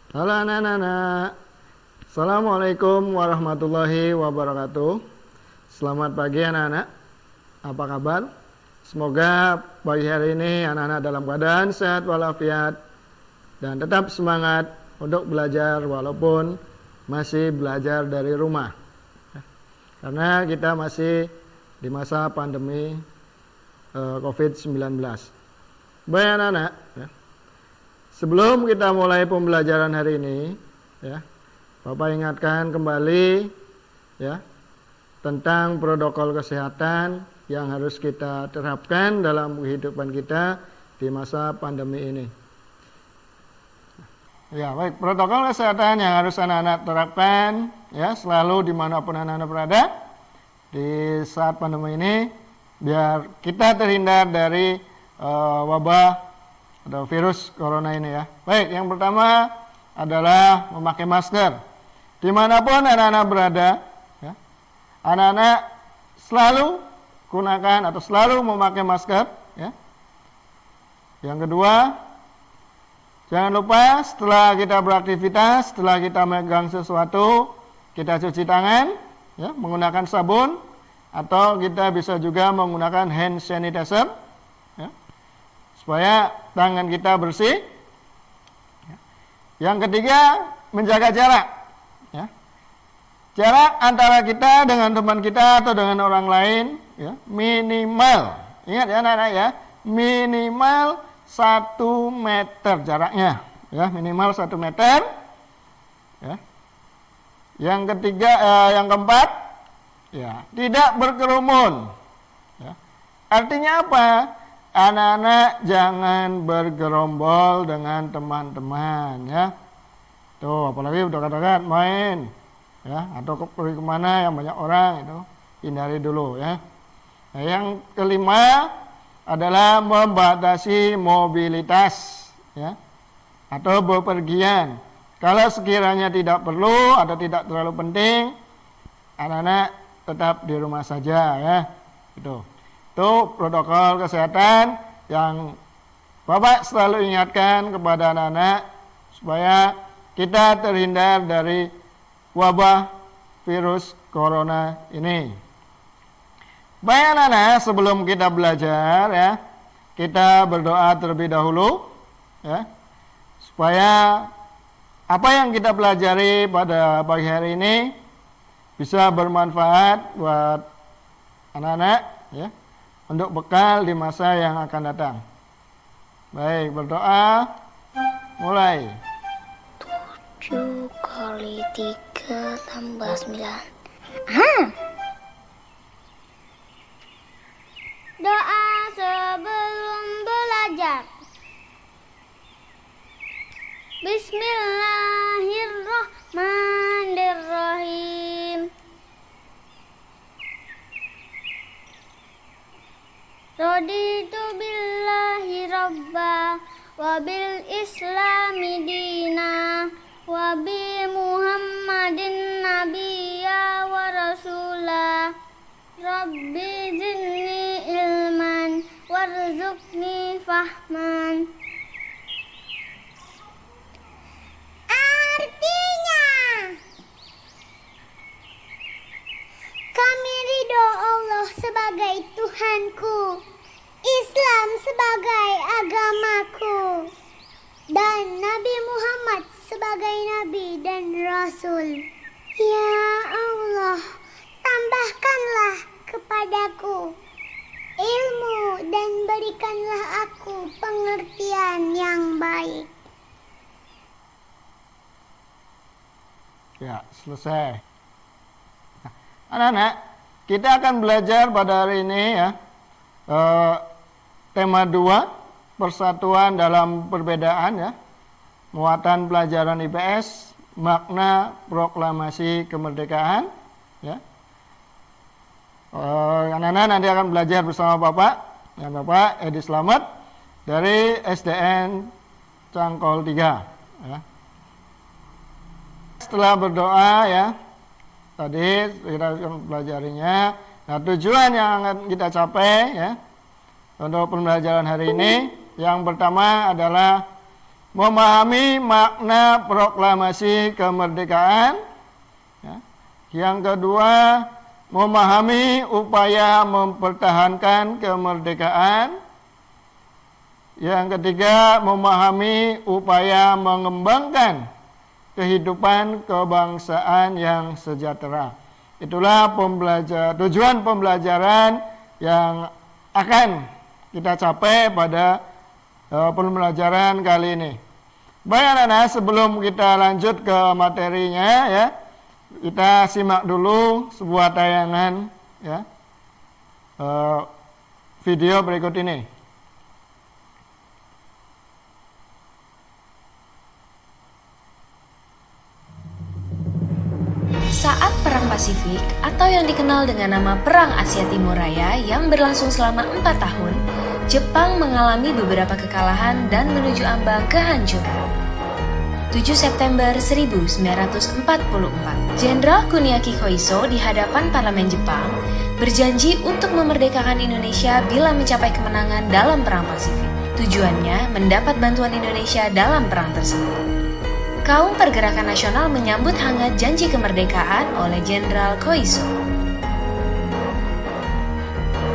Halo anak-anak, Assalamualaikum warahmatullahi wabarakatuh. Selamat pagi anak-anak, apa kabar? Semoga pagi hari ini anak-anak dalam keadaan sehat walafiat dan tetap semangat untuk belajar walaupun masih belajar dari rumah. Karena kita masih di masa pandemi COVID-19. Baik anak-anak, sebelum kita mulai pembelajaran hari ini, Bapak ingatkan kembali tentang protokol kesehatan yang harus kita terapkan dalam kehidupan kita di masa pandemi ini. Ya, baik, protokol kesehatan yang harus anak-anak terapkan selalu dimanapun anak-anak berada di saat pandemi ini, biar kita terhindar dari wabah atau virus corona ini ya. Baik, yang pertama adalah memakai masker. Dimanapun anak-anak berada, anak-anak selalu gunakan atau selalu memakai masker. Yang kedua, jangan lupa setelah kita beraktivitas, setelah kita memegang sesuatu, kita cuci tangan, menggunakan sabun, atau kita bisa juga menggunakan hand sanitizer. Supaya tangan kita bersih. Yang ketiga, menjaga jarak. Jarak antara kita dengan teman kita atau dengan orang lain minimal. Ingat ya anak-anak ya, minimal 1 meter jaraknya. Minimal 1 meter. Yang ketiga, yang keempat, tidak berkerumun. Artinya apa? Anak-anak jangan bergerombol dengan teman-teman Tuh, apalagi udah katakan main atau pergi kemana yang banyak orang itu hindari dulu Nah, yang kelima adalah membatasi mobilitas atau bepergian. Kalau sekiranya tidak perlu atau tidak terlalu penting, anak-anak tetap di rumah saja Itu protokol kesehatan yang Bapak selalu ingatkan kepada anak-anak supaya kita terhindar dari wabah virus corona ini. Baik anak-anak, sebelum kita belajar kita berdoa terlebih dahulu supaya apa yang kita pelajari pada pagi hari ini bisa bermanfaat buat anak-anak untuk bekal di masa yang akan datang. Baik, berdoa. Mulai. 7 kali 3 tambah 9. Doa sebelum belajar. Bismillahirrahmanirrahim. Raditu billahi rabba wa bil islami dina wa bi muhammadin nabiyya wa rasula. Rabbi zidni ilman warzuqni fahman. Artinya, kami ridho Allah sebagai Tuhanku, Islam sebagai agamaku, dan Nabi Muhammad sebagai Nabi dan Rasul. Ya Allah, tambahkanlah kepadaku ilmu dan berikanlah aku pengertian yang baik. Ya, selesai. Anak-anak, kita akan belajar pada hari ini tema 2, persatuan dalam perbedaan muatan pelajaran IPS, makna proklamasi kemerdekaan anak-anak nanti akan belajar bersama Bapak Edi Slamet dari SDN Cangkol 3 Setelah berdoa tadi kita pelajarinya. Nah, tujuan yang akan kita capai untuk pembelajaran hari ini, yang pertama adalah memahami makna proklamasi kemerdekaan. Ya. Yang kedua, memahami upaya mempertahankan kemerdekaan. Yang ketiga, memahami upaya mengembangkan kehidupan kebangsaan yang sejahtera. Itulah tujuan pembelajaran yang akan kita capai pada pembelajaran kali ini. Baik anak-anak, sebelum kita lanjut ke materinya ya, kita simak dulu sebuah tayangan ya, video berikut ini. Saat Perang Pasifik atau yang dikenal dengan nama Perang Asia Timur Raya yang berlangsung selama 4 tahun, Jepang mengalami beberapa kekalahan dan menuju ambang kehancuran. 7 September 1944, Jenderal Kuniaki Koiso di hadapan parlemen Jepang berjanji untuk memerdekakan Indonesia bila mencapai kemenangan dalam Perang Pasifik. Tujuannya mendapat bantuan Indonesia dalam perang tersebut. Kaum Pergerakan Nasional menyambut hangat janji kemerdekaan oleh Jenderal Koiso.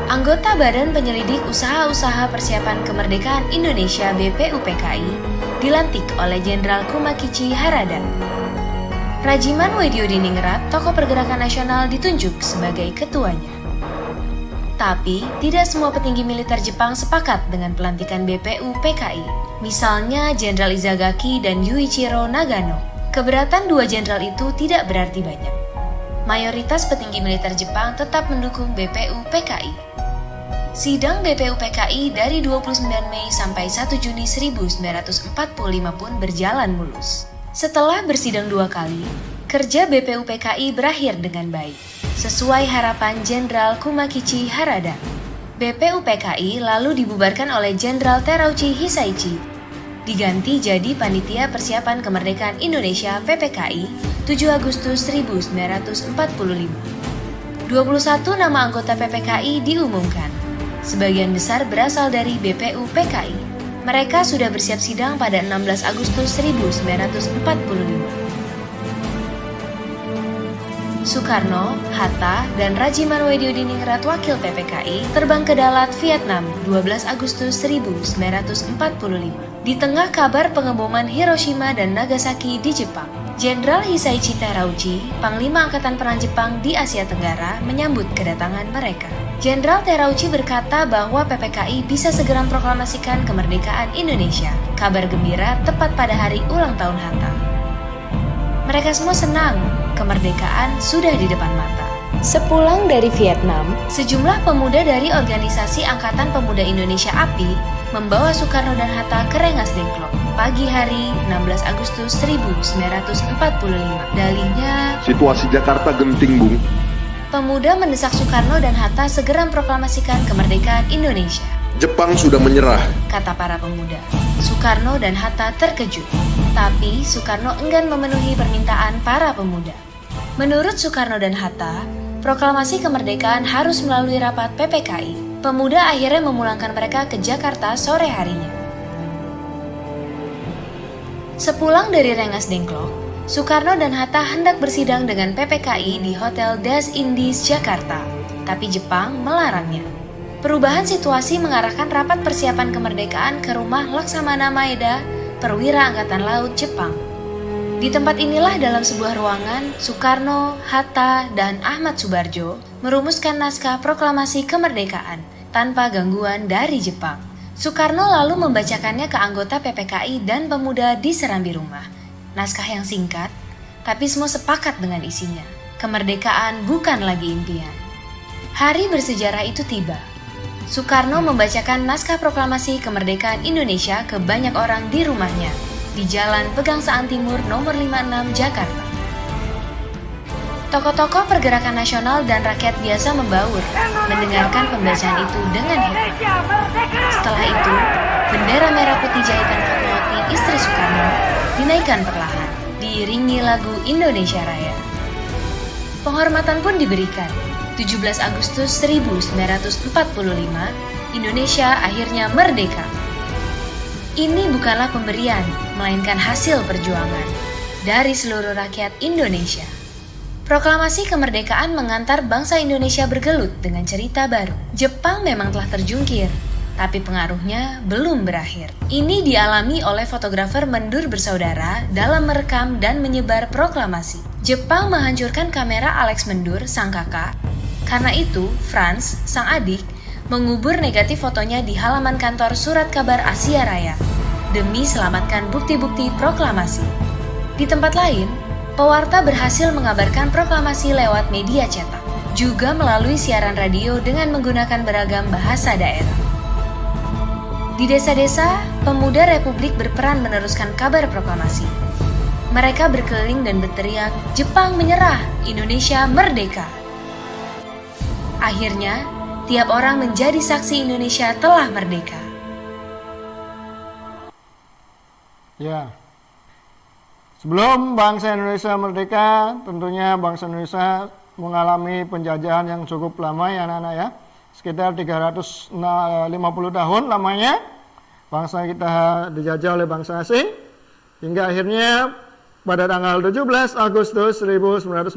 Anggota Badan Penyelidik Usaha-Usaha Persiapan Kemerdekaan Indonesia (BPUPKI) dilantik oleh Jenderal Kumakichi Harada. Rajiman Wediodiningrat, tokoh Pergerakan Nasional, ditunjuk sebagai ketuanya. Tapi, tidak semua petinggi militer Jepang sepakat dengan pelantikan BPUPKI. Misalnya Jenderal Izagaki dan Yuichiro Nagano. Keberatan dua jenderal itu tidak berarti banyak. Mayoritas petinggi militer Jepang tetap mendukung BPUPKI. Sidang BPUPKI dari 29 Mei sampai 1 Juni 1945 pun berjalan mulus. Setelah bersidang 2 kali, kerja BPUPKI berakhir dengan baik, sesuai harapan Jenderal Kumakichi Harada. BPUPKI lalu dibubarkan oleh Jenderal Terauchi Hisaichi, diganti jadi Panitia Persiapan Kemerdekaan Indonesia (PPKI) 7 Agustus 1945. 21 nama anggota PPKI diumumkan. Sebagian besar berasal dari BPUPKI. Mereka sudah bersiap sidang pada 16 Agustus 1945. Soekarno, Hatta, dan Rajiman Wediodiningrat wakil PPKI terbang ke Dalat, Vietnam 12 Agustus 1945. Di tengah kabar pengeboman Hiroshima dan Nagasaki di Jepang, Jenderal Hisaichi Terauchi, Panglima Angkatan Perang Jepang di Asia Tenggara, menyambut kedatangan mereka. Jenderal Terauchi berkata bahwa PPKI bisa segera memproklamasikan kemerdekaan Indonesia. Kabar gembira tepat pada hari ulang tahun Hatta. Mereka semua senang, kemerdekaan sudah di depan mata. Sepulang dari Vietnam, sejumlah pemuda dari Organisasi Angkatan Pemuda Indonesia API membawa Soekarno dan Hatta ke Rengas Dengklok pagi hari 16 Agustus 1945. Dalihnya, situasi Jakarta genting, Bung. Pemuda mendesak Soekarno dan Hatta segera memproklamasikan kemerdekaan Indonesia. Jepang sudah menyerah, kata para pemuda. Soekarno dan Hatta terkejut, tapi Soekarno enggan memenuhi permintaan para pemuda. Menurut Soekarno dan Hatta, proklamasi kemerdekaan harus melalui rapat PPKI. Pemuda akhirnya memulangkan mereka ke Jakarta sore harinya. Sepulang dari Rengas Dengklok, Soekarno dan Hatta hendak bersidang dengan PPKI di Hotel Das Indies, Jakarta. Tapi Jepang melarangnya. Perubahan situasi mengarahkan rapat persiapan kemerdekaan ke rumah Laksamana Maeda, Perwira Angkatan Laut Jepang. Di tempat inilah dalam sebuah ruangan, Soekarno, Hatta, dan Ahmad Subarjo merumuskan naskah proklamasi kemerdekaan tanpa gangguan dari Jepang. Soekarno lalu membacakannya ke anggota PPKI dan pemuda di serambi rumah. Naskah yang singkat, tapi semua sepakat dengan isinya. Kemerdekaan bukan lagi impian. Hari bersejarah itu tiba. Soekarno membacakan naskah proklamasi kemerdekaan Indonesia ke banyak orang di rumahnya, di Jalan Pegangsaan Timur nomor 56 Jakarta. Tokoh-tokoh Pergerakan Nasional dan rakyat biasa membaur, mendengarkan pembacaan itu dengan hebat. Setelah itu, bendera merah putih jahitan Fatmawati, istri Soekarno, dinaikkan perlahan, diiringi lagu Indonesia Raya. Penghormatan pun diberikan. 17 Agustus 1945, Indonesia akhirnya merdeka. Ini bukanlah pemberian, melainkan hasil perjuangan dari seluruh rakyat Indonesia. Proklamasi kemerdekaan mengantar bangsa Indonesia bergelut dengan cerita baru. Jepang memang telah terjungkir, tapi pengaruhnya belum berakhir. Ini dialami oleh fotografer Mendur bersaudara dalam merekam dan menyebar proklamasi. Jepang menghancurkan kamera Alex Mendur, sang kakak. Karena itu, Franz, sang adik, mengubur negatif fotonya di halaman kantor Surat Kabar Asia Raya demi selamatkan bukti-bukti proklamasi. Di tempat lain, pewarta berhasil mengabarkan proklamasi lewat media cetak, juga melalui siaran radio dengan menggunakan beragam bahasa daerah. Di desa-desa, pemuda Republik berperan meneruskan kabar proklamasi. Mereka berkeliling dan berteriak, "Jepang menyerah, Indonesia merdeka!" Akhirnya, tiap orang menjadi saksi Indonesia telah merdeka. Ya, sebelum bangsa Indonesia merdeka, tentunya bangsa Indonesia mengalami penjajahan yang cukup lama ya anak-anak ya. Sekitar 350 tahun lamanya bangsa kita dijajah oleh bangsa asing, hingga akhirnya pada tanggal 17 Agustus 1945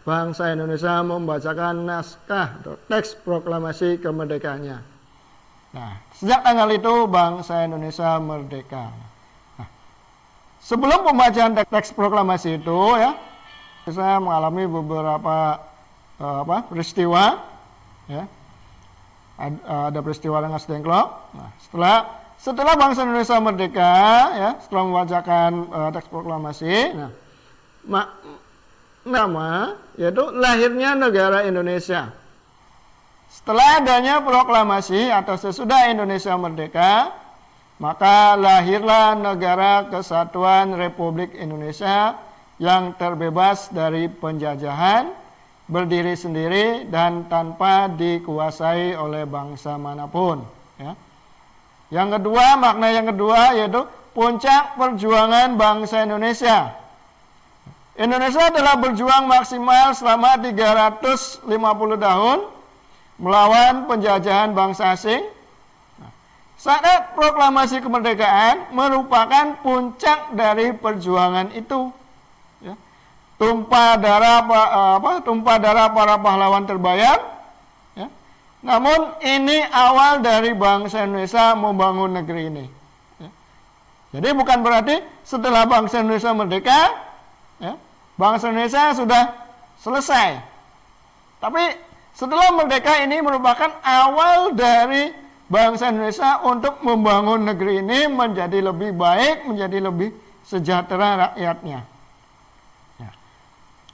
bangsa Indonesia membacakan naskah atau teks proklamasi kemerdekaannya. Nah, sejak tanggal itu bangsa Indonesia merdeka. Nah, sebelum pembacaan teks proklamasi itu ya, saya mengalami beberapa peristiwa ya. Ada peristiwa Rengas Dengklok. Nah, setelah bangsa Indonesia merdeka ya, setelah membacakan teks proklamasi, nama yaitu lahirnya negara Indonesia. Setelah adanya proklamasi atau sesudah Indonesia merdeka, maka lahirlah Negara Kesatuan Republik Indonesia yang terbebas dari penjajahan, berdiri sendiri dan tanpa dikuasai oleh bangsa manapun. Ya. Yang kedua, makna yang kedua yaitu puncak perjuangan bangsa Indonesia. Indonesia telah berjuang maksimal selama 350 tahun melawan penjajahan bangsa asing. Saat proklamasi kemerdekaan merupakan puncak dari perjuangan itu. Ya. Tumpah darah para pahlawan terbayar. Ya. Namun ini awal dari bangsa Indonesia membangun negeri ini. Ya. Jadi bukan berarti setelah bangsa Indonesia merdeka, ya, bangsa Indonesia sudah selesai. Tapi setelah merdeka ini merupakan awal dari bangsa Indonesia untuk membangun negeri ini menjadi lebih baik, menjadi lebih sejahtera rakyatnya. Ya.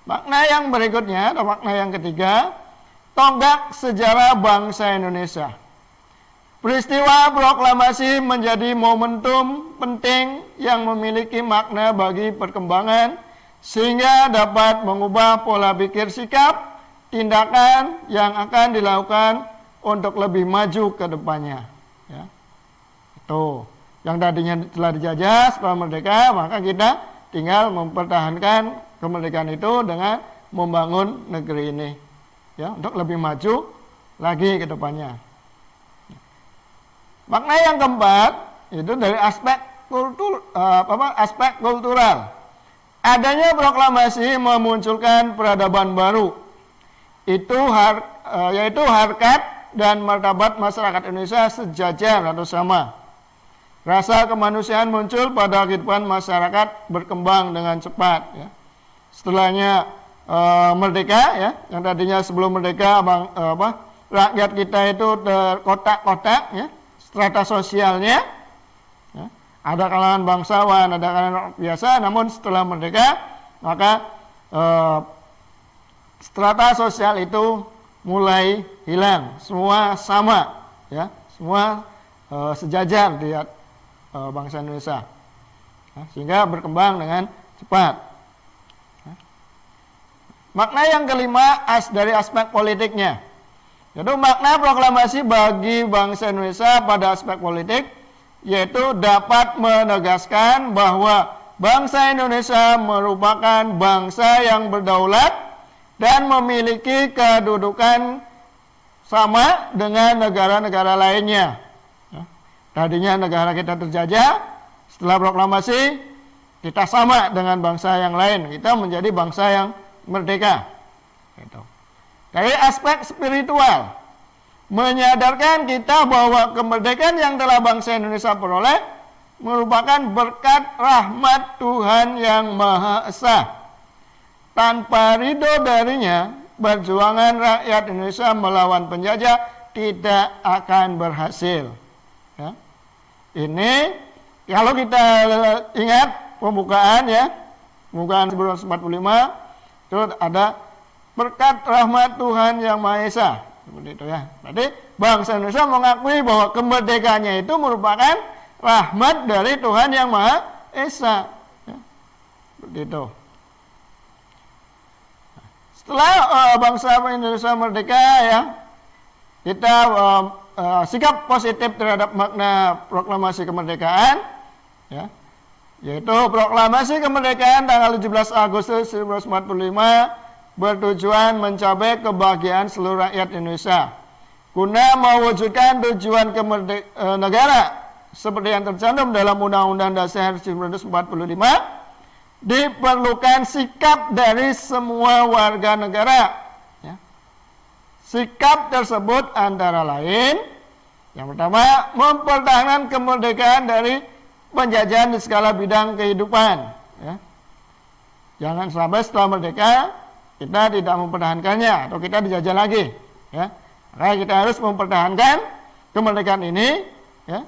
Makna yang berikutnya, atau makna yang ketiga, tonggak sejarah bangsa Indonesia. Peristiwa proklamasi menjadi momentum penting yang memiliki makna bagi perkembangan sehingga dapat mengubah pola pikir sikap, tindakan yang akan dilakukan untuk lebih maju ke depannya. Ya. Itu yang tadinya telah dijajah setelah merdeka, maka kita tinggal mempertahankan kemerdekaan itu dengan membangun negeri ini, ya, untuk lebih maju lagi ke depannya. Makna yang keempat itu dari aspek kultural. Adanya proklamasi memunculkan peradaban baru, yaitu harkat dan martabat masyarakat Indonesia sejajar atau sama. Rasa kemanusiaan muncul pada kehidupan masyarakat berkembang dengan cepat. Ya. Setelahnya merdeka, ya, yang tadinya sebelum merdeka rakyat kita itu terkotak-kotak, ya, strata sosialnya. Ya. Ada kalangan bangsawan, ada kalangan biasa, namun setelah merdeka, maka strata sosial itu mulai hilang, semua sama, ya, semua sejajar di bangsa Indonesia, ya, sehingga berkembang dengan cepat. Ya. Makna yang kelima dari aspek politiknya, yaitu makna proklamasi bagi bangsa Indonesia pada aspek politik, yaitu dapat menegaskan bahwa bangsa Indonesia merupakan bangsa yang berdaulat dan memiliki kedudukan sama dengan negara-negara lainnya. Tadinya negara kita terjajah, setelah proklamasi kita sama dengan bangsa yang lain, kita menjadi bangsa yang merdeka. Gitu. Dari aspek spiritual, menyadarkan kita bahwa kemerdekaan yang telah bangsa Indonesia peroleh merupakan berkat rahmat Tuhan yang Maha Esa. Tanpa ridho darinya, perjuangan rakyat Indonesia melawan penjajah tidak akan berhasil. Ya. Ini kalau kita ingat pembukaan ya, pembukaan 1945 itu ada berkat rahmat Tuhan yang Maha Esa, seperti itu ya. Berarti bangsa Indonesia mengakui bahwa kemerdekaannya itu merupakan rahmat dari Tuhan yang Maha Esa. Ya. Seperti itu. Setelah bangsa Indonesia merdeka ya, kita sikap positif terhadap makna proklamasi kemerdekaan ya, yaitu proklamasi kemerdekaan tanggal 17 Agustus 1945 bertujuan mencapai kebahagiaan seluruh rakyat Indonesia guna mewujudkan tujuan negara seperti yang tercantum dalam Undang-Undang Dasar 1945. Diperlukan sikap dari semua warga negara. Sikap tersebut antara lain, yang pertama, mempertahankan kemerdekaan dari penjajahan di segala bidang kehidupan. Ya. Jangan sampai setelah merdeka, kita tidak mempertahankannya, atau kita dijajah lagi. Ya. Makanya kita harus mempertahankan kemerdekaan ini. Ya.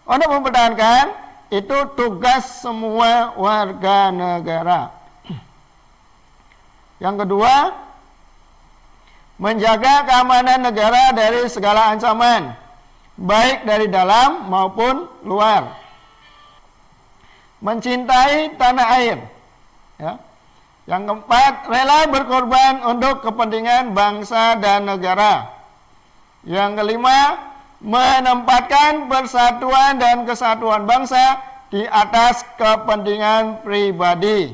Untuk mempertahankan, itu tugas semua warga negara. Yang kedua, menjaga keamanan negara dari segala ancaman, baik dari dalam maupun luar. Mencintai tanah air. Ya. Yang keempat, rela berkorban untuk kepentingan bangsa dan negara. Yang kelima, menempatkan persatuan dan kesatuan bangsa di atas kepentingan pribadi.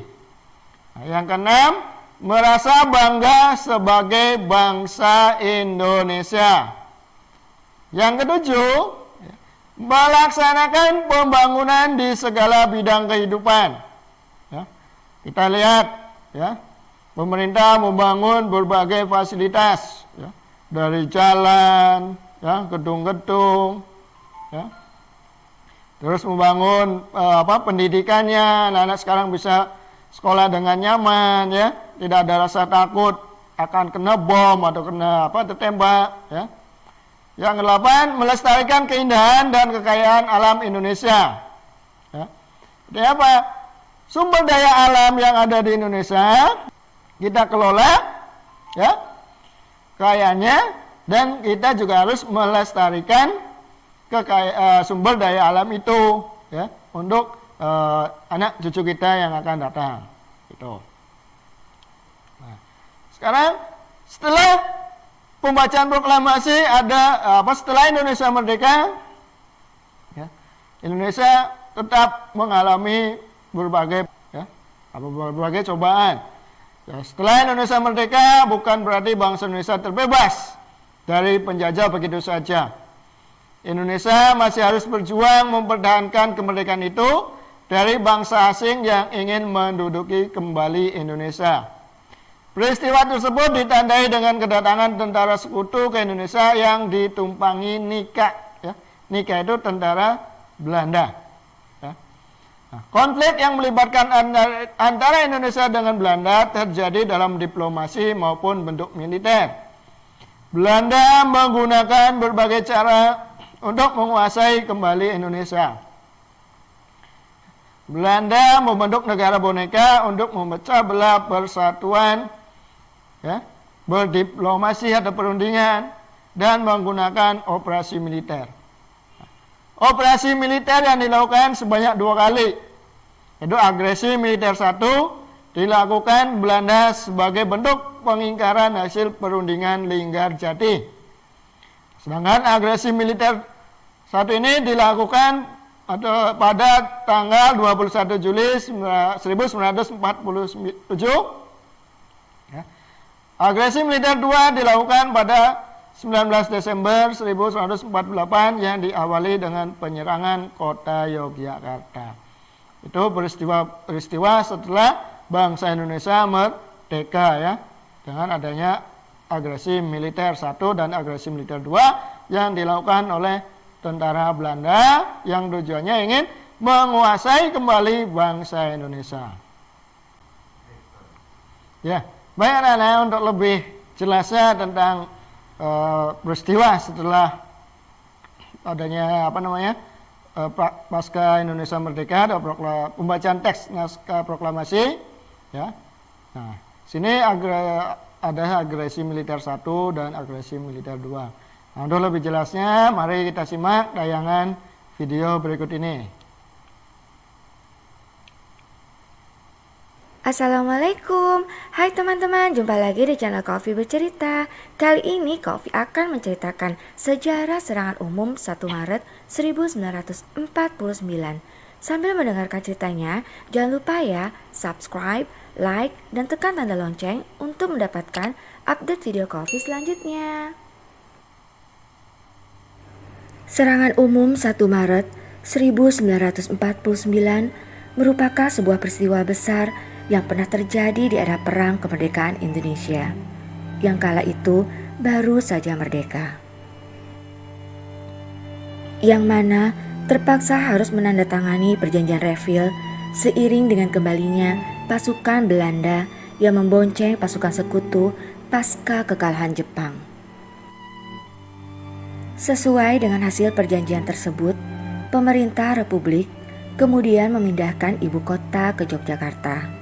Nah, yang keenam, merasa bangga sebagai bangsa Indonesia. Yang ketujuh, melaksanakan pembangunan di segala bidang kehidupan. Ya, kita lihat, ya, pemerintah membangun berbagai fasilitas, ya, dari jalan, ya, gedung-gedung, ya, terus membangun pendidikannya, anak-anak sekarang bisa sekolah dengan nyaman, ya, tidak ada rasa takut akan kena bom atau kena tertembak, ya. Yang kedelapan, melestarikan keindahan dan kekayaan alam Indonesia. Ya. Jadi apa? Sumber daya alam yang ada di Indonesia kita kelola, ya, kekayaannya, dan kita juga harus melestarikan sumber daya alam itu, ya, untuk anak cucu kita yang akan datang. Gitu. Nah, sekarang setelah pembacaan proklamasi ada setelah Indonesia merdeka, ya, Indonesia tetap mengalami berbagai cobaan. Ya, setelah Indonesia merdeka bukan berarti bangsa Indonesia terbebas dari penjajah begitu saja. Indonesia masih harus berjuang mempertahankan kemerdekaan itu dari bangsa asing yang ingin menduduki kembali Indonesia. Peristiwa tersebut ditandai dengan kedatangan tentara sekutu ke Indonesia yang ditumpangi Nika. Ya. Nika itu tentara Belanda. Ya. Nah, konflik yang melibatkan antara Indonesia dengan Belanda terjadi dalam diplomasi maupun bentuk militer. Belanda menggunakan berbagai cara untuk menguasai kembali Indonesia. Belanda membentuk negara boneka untuk memecah belah persatuan, ya, berdiplomasi atau perundingan, dan menggunakan operasi militer. Operasi militer yang dilakukan sebanyak 2 kali. Itu agresi militer 1 dilakukan Belanda sebagai bentuk pengingkaran hasil perundingan Linggarjati. Sedangkan agresi militer 1 ini dilakukan pada tanggal 21 Juli 1947. Ya. Agresi militer 2 dilakukan pada 19 Desember 1148 yang diawali dengan penyerangan kota Yogyakarta. Itu peristiwa setelah bangsa Indonesia merdeka ya, dengan adanya agresi militer 1 dan agresi militer 2 yang dilakukan oleh tentara Belanda yang tujuannya ingin menguasai kembali bangsa Indonesia. Ya, baik anak-anak, untuk lebih jelasnya tentang peristiwa setelah adanya pasca Indonesia merdeka atau pembacaan teks naskah proklamasi ya. Nah, sini ada agresi militer 1 dan agresi militer 2. Nah, untuk lebih jelasnya mari kita simak tayangan video berikut ini. Assalamualaikum, hai teman-teman, jumpa lagi di channel Kofi Bercerita. Kali ini Kofi akan menceritakan sejarah serangan umum 1 Maret 1949. Sambil mendengarkan ceritanya, jangan lupa ya subscribe, like, dan tekan tanda lonceng untuk mendapatkan update video Kofi selanjutnya. Serangan umum 1 Maret 1949 merupakan sebuah peristiwa besar yang pernah terjadi di era Perang Kemerdekaan Indonesia, yang kala itu baru saja merdeka. Yang mana terpaksa harus menandatangani perjanjian Reville seiring dengan kembalinya pasukan Belanda yang membonceng pasukan sekutu pasca kekalahan Jepang. Sesuai dengan hasil perjanjian tersebut, pemerintah Republik kemudian memindahkan ibu kota ke Yogyakarta.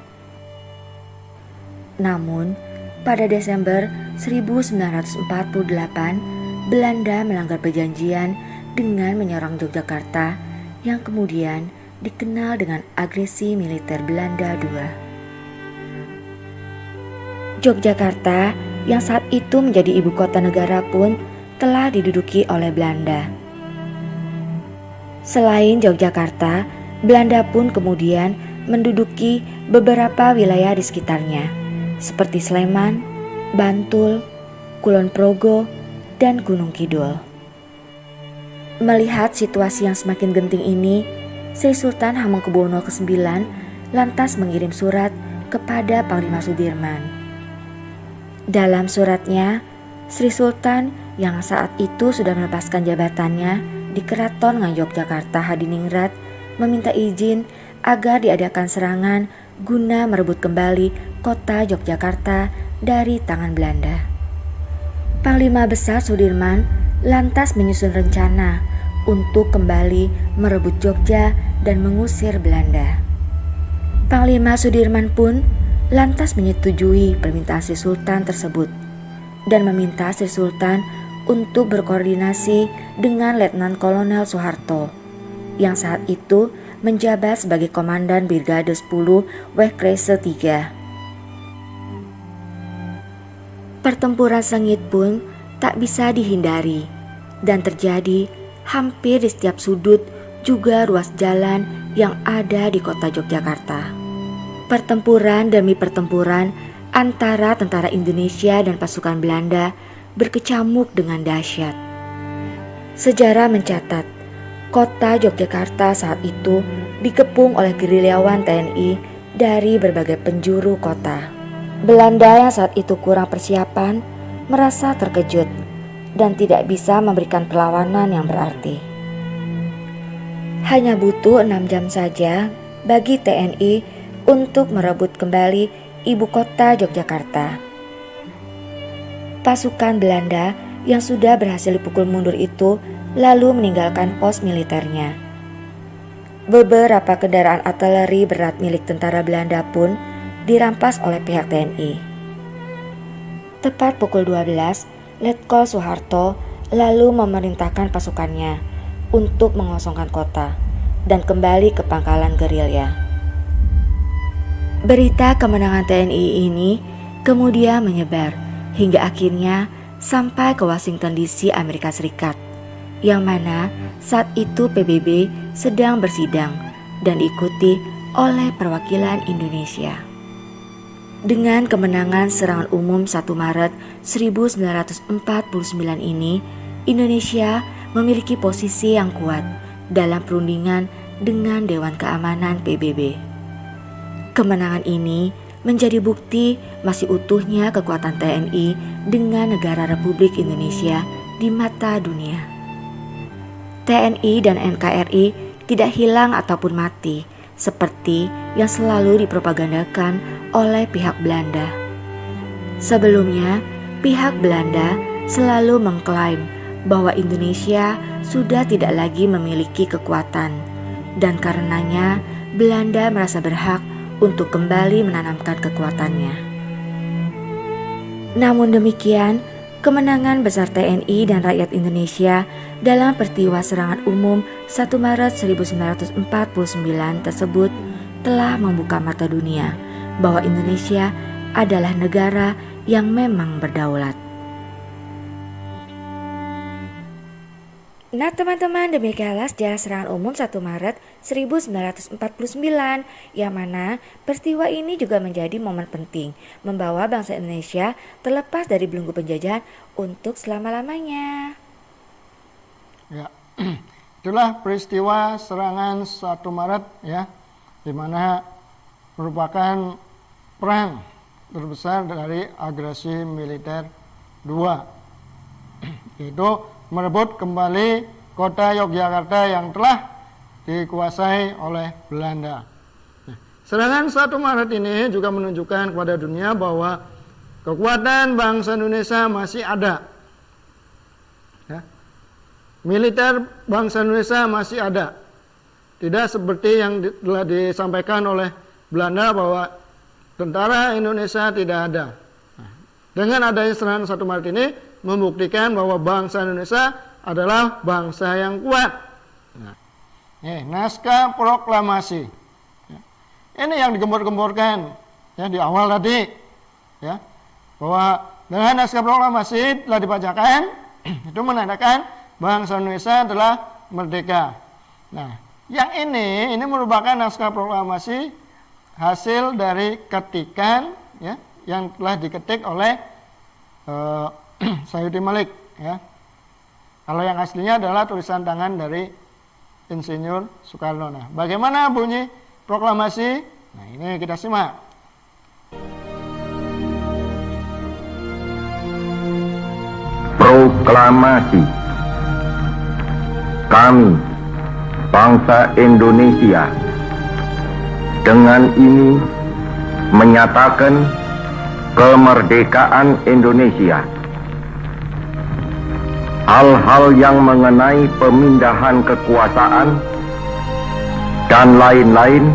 Namun, pada Desember 1948, Belanda melanggar perjanjian dengan menyerang Yogyakarta yang kemudian dikenal dengan agresi militer Belanda II. Yogyakarta yang saat itu menjadi ibu kota negara pun telah diduduki oleh Belanda. Selain Yogyakarta, Belanda pun kemudian menduduki beberapa wilayah di sekitarnya, seperti Sleman, Bantul, Kulon Progo, dan Gunung Kidul. Melihat situasi yang semakin genting ini, Sri Sultan Hamengkubuwono ke-9 lantas mengirim surat kepada Panglima Sudirman. Dalam suratnya, Sri Sultan yang saat itu sudah melepaskan jabatannya di Keraton Ngayogyakarta Hadiningrat meminta izin agar diadakan serangan guna merebut kembali kota Yogyakarta dari tangan Belanda. Panglima Besar Sudirman lantas menyusun rencana untuk kembali merebut Jogja dan mengusir Belanda. Panglima Sudirman pun lantas menyetujui permintaan Sri Sultan tersebut dan meminta Sri Sultan untuk berkoordinasi dengan Letnan Kolonel Soeharto yang saat itu menjabat sebagai Komandan Brigade 10 Wehkrese 3. Pertempuran sengit pun tak bisa dihindari dan terjadi hampir di setiap sudut juga ruas jalan yang ada di kota Yogyakarta. Pertempuran demi pertempuran antara tentara Indonesia dan pasukan Belanda berkecamuk dengan dahsyat. Sejarah mencatat, kota Yogyakarta saat itu dikepung oleh gerilyawan TNI dari berbagai penjuru kota. Belanda yang saat itu kurang persiapan merasa terkejut dan tidak bisa memberikan perlawanan yang berarti. Hanya butuh 6 jam saja bagi TNI untuk merebut kembali ibu kota Yogyakarta. Pasukan Belanda yang sudah berhasil dipukul mundur itu lalu meninggalkan pos militernya. Beberapa kendaraan artileri berat milik tentara Belanda pun dirampas oleh pihak TNI. Tepat pukul 12, Letkol Soeharto lalu memerintahkan pasukannya untuk mengosongkan kota dan kembali ke pangkalan gerilya. Berita kemenangan TNI ini kemudian menyebar hingga akhirnya sampai ke Washington DC, Amerika Serikat, yang mana saat itu PBB sedang bersidang dan diikuti oleh perwakilan Indonesia. Dengan kemenangan serangan umum 1 Maret 1949 ini, Indonesia memiliki posisi yang kuat dalam perundingan dengan Dewan Keamanan PBB. Kemenangan ini menjadi bukti masih utuhnya kekuatan TNI dengan negara Republik Indonesia di mata dunia. TNI dan NKRI tidak hilang ataupun mati seperti yang selalu dipropagandakan oleh pihak Belanda. Sebelumnya, pihak Belanda selalu mengklaim bahwa Indonesia sudah tidak lagi memiliki kekuatan dan karenanya Belanda merasa berhak untuk kembali menanamkan kekuatannya. Namun demikian, kemenangan besar TNI dan rakyat Indonesia dalam peristiwa serangan umum 1 Maret 1949 tersebut telah membuka mata dunia bahwa Indonesia adalah negara yang memang berdaulat. Nah teman-teman, demikianlah sejarah serangan umum 1 Maret 1949 yang mana peristiwa ini juga menjadi momen penting membawa bangsa Indonesia terlepas dari belenggu penjajahan untuk selama-lamanya. Ya, itulah peristiwa serangan 1 Maret ya, di mana merupakan perang terbesar dari agresi militer 2, yaitu merebut kembali kota Yogyakarta yang telah dikuasai oleh Belanda. Serangan 1 Maret ini juga menunjukkan kepada dunia bahwa kekuatan bangsa Indonesia masih ada. Ya. Militer bangsa Indonesia masih ada. Tidak seperti yang telah disampaikan oleh Belanda bahwa tentara Indonesia tidak ada. Dengan adanya serangan 1 Maret ini membuktikan bahwa bangsa Indonesia adalah bangsa yang kuat. Naskah proklamasi. Ini yang digembor-gemborkan ya di awal tadi, ya, bahwa dengan naskah proklamasi telah dibacakan, itu menandakan bangsa Indonesia telah merdeka. Nah, yang ini merupakan naskah proklamasi hasil dari ketikan ya, yang telah diketik oleh Sayuti Malik ya. Kalau yang aslinya adalah tulisan tangan dari Insinyur Soekarno. Nah, bagaimana bunyi proklamasi? Nah, ini kita simak. Proklamasi. Kami, bangsa Indonesia, dengan ini menyatakan kemerdekaan Indonesia. Hal-hal yang mengenai pemindahan kekuasaan dan lain-lain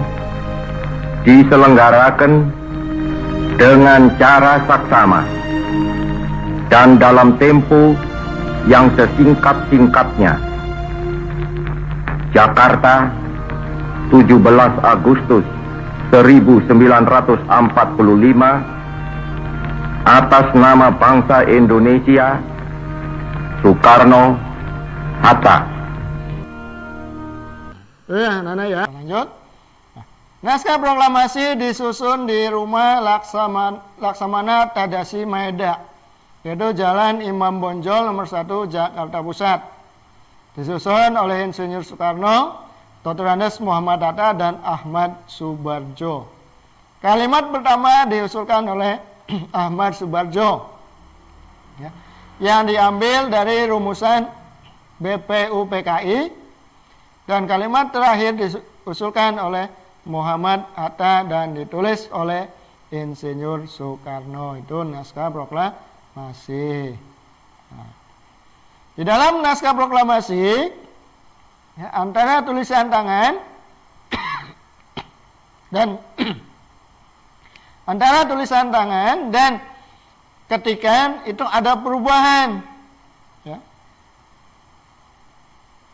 diselenggarakan dengan cara saksama dan dalam tempo yang sesingkat-singkatnya. Jakarta, 17 Agustus 1945, atas nama bangsa Indonesia, Soekarno Hatta. Ya, Nana ya. Lanjut. Naskah proklamasi disusun di rumah Laksamana Tadasi Maeda, yaitu Jalan Imam Bonjol nomor 1 Jakarta Pusat. Disusun oleh Insinyur Soekarno, Dr. Andes Muhammad Hatta dan Ahmad Subarjo. Kalimat pertama diusulkan oleh Ahmad Subarjo, ya, yang diambil dari rumusan BPUPKI, dan kalimat terakhir diusulkan oleh Muhammad Hatta dan ditulis oleh Insinyur Soekarno. Itu naskah proklamasi. Nah, di dalam naskah proklamasi ya, antara tulisan tangan dan antara tulisan tangan dan ketikan itu ada perubahan. Ya.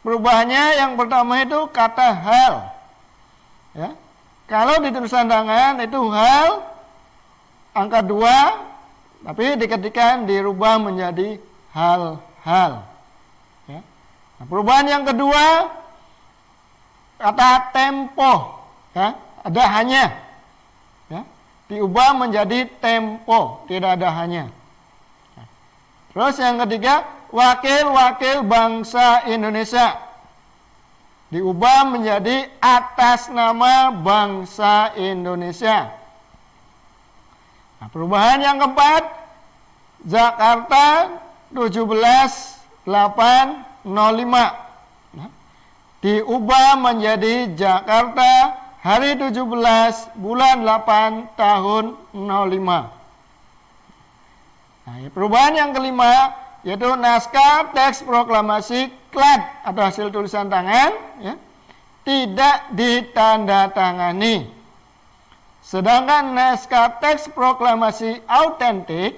Perubahannya yang pertama itu kata hal. Ya. Kalau di tulisan tangan itu hal angka 2, tapi diketikan dirubah menjadi hal-hal. Ya. Nah, perubahan yang kedua kata tempo, ya, ada hanya. Ya. diubah menjadi tempo, tidak ada hanya. Terus yang ketiga, wakil-wakil bangsa Indonesia diubah menjadi atas nama bangsa Indonesia. Nah, perubahan yang keempat, Jakarta 17.805 diubah menjadi Jakarta hari 17 bulan 8 tahun 05. Nah, perubahan yang kelima yaitu naskah teks proklamasi klad atau hasil tulisan tangan ya, tidak ditandatangani. Sedangkan naskah teks proklamasi autentik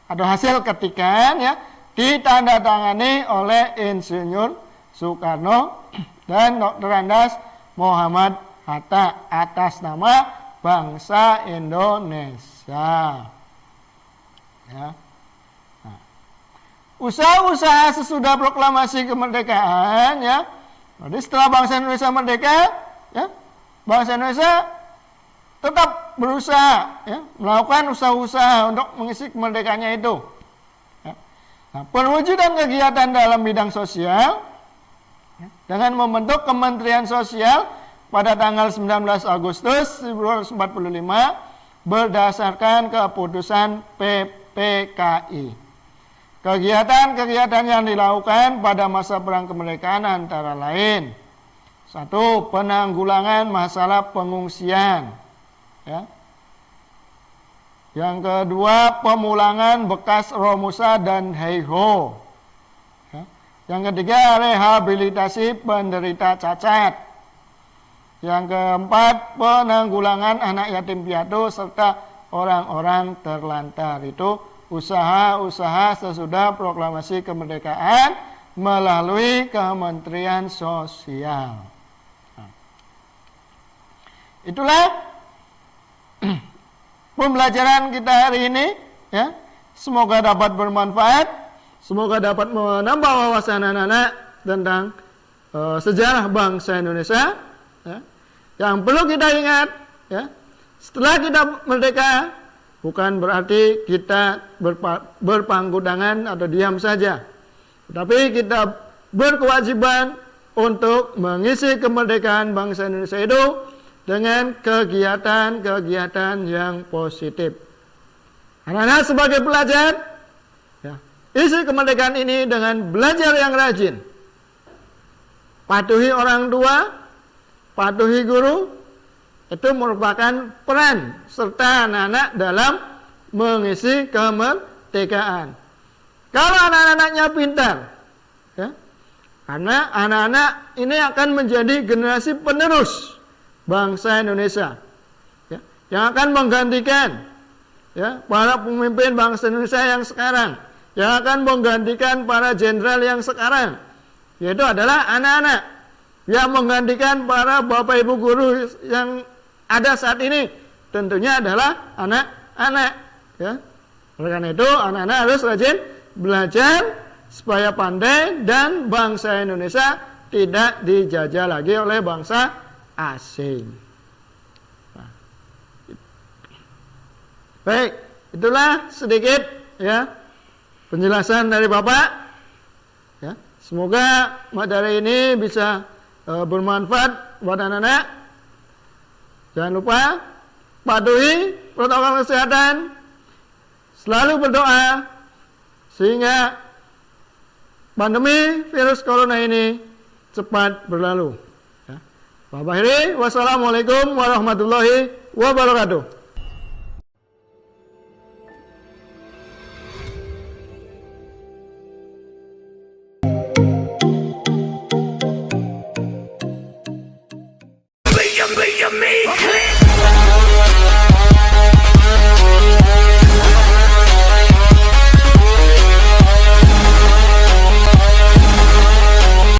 atau hasil ketikan ya, ditandatangani oleh Insinyur Soekarno dan Dr. Andas Muhammad Hatta atas nama bangsa Indonesia. Ya. Nah, usaha-usaha sesudah proklamasi kemerdekaan ya. Jadi setelah bangsa Indonesia merdeka, ya, bangsa Indonesia tetap berusaha ya, melakukan usaha-usaha untuk mengisi kemerdekaannya itu. Ya. Nah, perwujudan kegiatan dalam bidang sosial ya, dengan membentuk Kementerian Sosial pada tanggal 19 Agustus 1945 berdasarkan keputusan PPKI. Kegiatan-kegiatan yang dilakukan pada masa perang kemerdekaan antara lain: 1. Penanggulangan masalah pengungsian ya. Yang kedua, pemulangan bekas Romusa dan Heiho ya. Yang ketiga, rehabilitasi penderita cacat. Yang keempat, penanggulangan anak yatim piatu serta orang-orang terlantar. Itu usaha-usaha sesudah proklamasi kemerdekaan melalui Kementerian Sosial. Nah, itulah pembelajaran kita hari ini ya. Semoga dapat bermanfaat, semoga dapat menambah wawasan anak-anak tentang sejarah bangsa Indonesia ya. Yang perlu kita ingat ya, setelah kita merdeka bukan berarti kita berpangku tangan atau diam saja, tetapi kita berkewajiban untuk mengisi kemerdekaan bangsa Indonesia itu dengan kegiatan-kegiatan yang positif. Anak-anak sebagai pelajar ya, isi kemerdekaan ini dengan belajar yang rajin, patuhi orang tua, patuhi guru, itu merupakan peran serta anak-anak dalam mengisi kemerdekaan. Kalau anak-anaknya pintar, ya, karena anak-anak ini akan menjadi generasi penerus bangsa Indonesia, ya, yang akan menggantikan ya, para pemimpin bangsa Indonesia yang sekarang, yang akan menggantikan para jenderal yang sekarang, yaitu adalah anak-anak yang menggantikan para bapak ibu guru yang ada saat ini, tentunya adalah anak-anak ya. Oleh karena itu anak-anak harus rajin belajar supaya pandai dan bangsa Indonesia tidak dijajah lagi oleh bangsa asing. Nah, baik, itulah sedikit ya penjelasan dari Bapak ya. Semoga materi ini bisa bermanfaat buat anak-anak. Jangan lupa patuhi protokol kesehatan, selalu berdoa sehingga pandemi virus corona ini cepat berlalu. Ya. Wassalamualaikum warahmatullahi wabarakatuh.